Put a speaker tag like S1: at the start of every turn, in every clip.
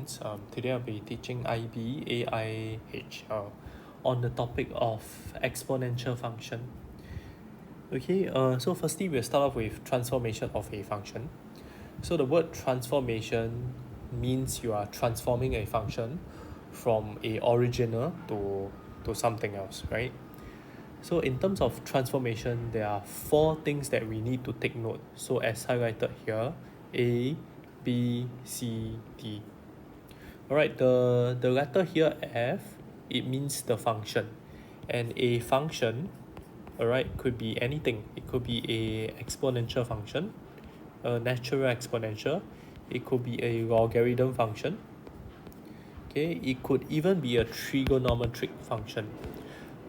S1: students. Today I'll be teaching IB AIHL on the topic of exponential function. Okay, so firstly we'll start off with transformation of a function. So the word transformation means you are transforming a function from a original to something else, right? So in terms of transformation, there are four things that we need to take note. So as highlighted here, A, B, C, D. Alright, the letter here F, it means the function. And a function, alright, could be anything. It could be a exponential function, a natural exponential. It could be a logarithm function. Okay, it could even be a trigonometric function.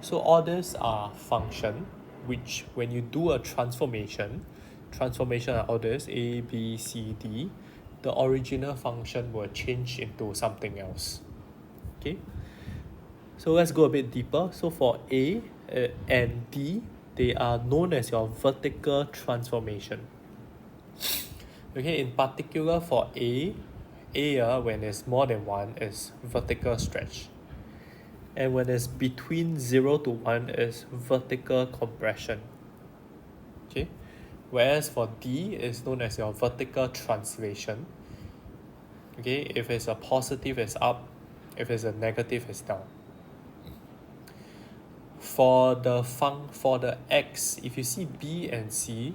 S1: So all these are function which when you do a transformation are all this A, B, C, D, the original function will change into something else. Okay, so let's go a bit deeper. So for A and D, they are known as your vertical transformation. Okay, in particular for A when it's more than 1 is vertical stretch. And when it's between 0 to 1 is vertical compression. Okay, whereas for D is known as your vertical translation. Okay, if it's a positive it's up, if it's a negative it's down. For the X, if you see B and C,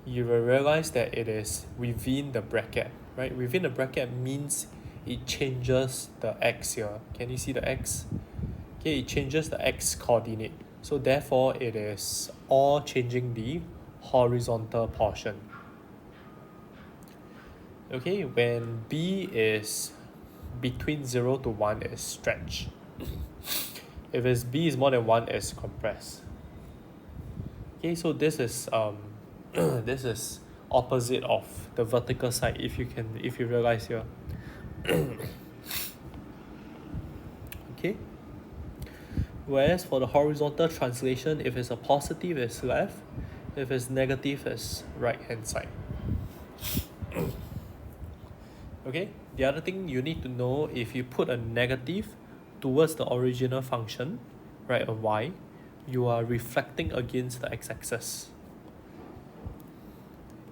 S1: you will realize that it is within the bracket, right? Within the bracket means it changes the X here. Can you see the X? Okay, it changes the X coordinate. So therefore, it is all changing the horizontal portion. Okay, when B is between 0 to 1 is stretch. If it's B is more than 1 is compressed. Okay, so this is this is opposite of the vertical side if you realize here. Okay. Whereas for the horizontal translation, if it's a positive, it's left. If it's negative, it's right hand side. Okay, the other thing you need to know, if you put a negative towards the original function, right, a y, you are reflecting against the x-axis.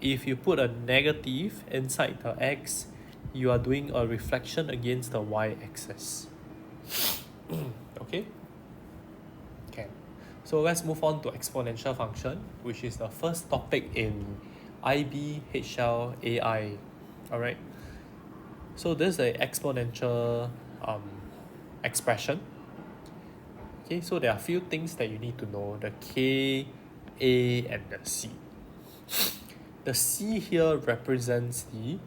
S1: If you put a negative inside the x, you are doing a reflection against the y-axis. Okay? Okay. So let's move on to exponential function, which is the first topic in IB, HL, AI. Alright. So this is an exponential expression. Okay, so there are a few things that you need to know. The K, A, and the C. The C here represents the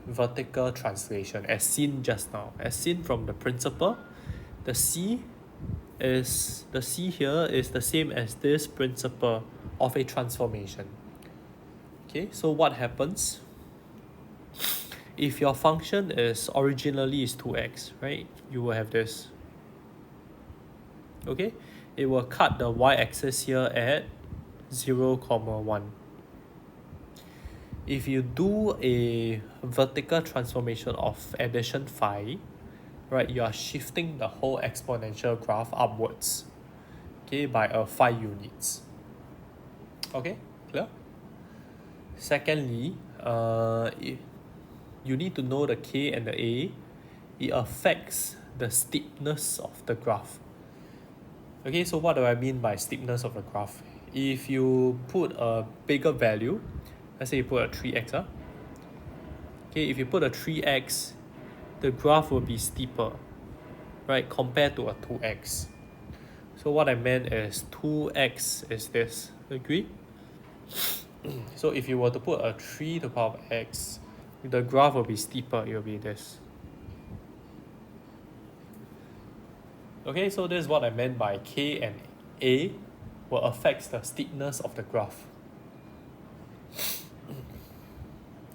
S1: vertical translation as seen just now. As seen from the principle, the C here is the same as this principle of a transformation. Okay, so what happens? If your function is originally is 2x, right, you will have this. Okay, it will cut the y-axis here at 0, 1. If you do a vertical transformation of addition phi, right, you are shifting the whole exponential graph upwards, okay, by a 5 units. Okay, clear? Secondly, you need to know the K and the A. It affects the steepness of the graph. Okay, so what do I mean by steepness of the graph? If you put a bigger value, let's say you put a 3x, okay, if you put a 3x, the graph will be steeper, right, compared to a 2x. So what I meant is 2x is this, agree? So if you were to put a 3 to the power of x, the graph will be steeper, it will be this. Okay, so this is what I meant by K and A will affect the steepness of the graph.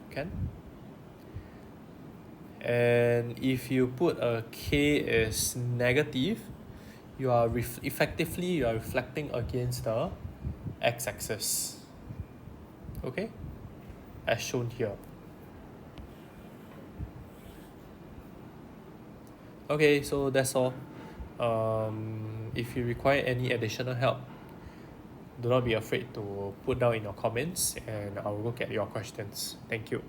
S1: Okay? And if you put a K is negative, you are effectively reflecting against the x-axis. Okay? As shown here. Okay, so that's all. If you require any additional help, do not be afraid to put down in your comments and I'll look at your questions. Thank you.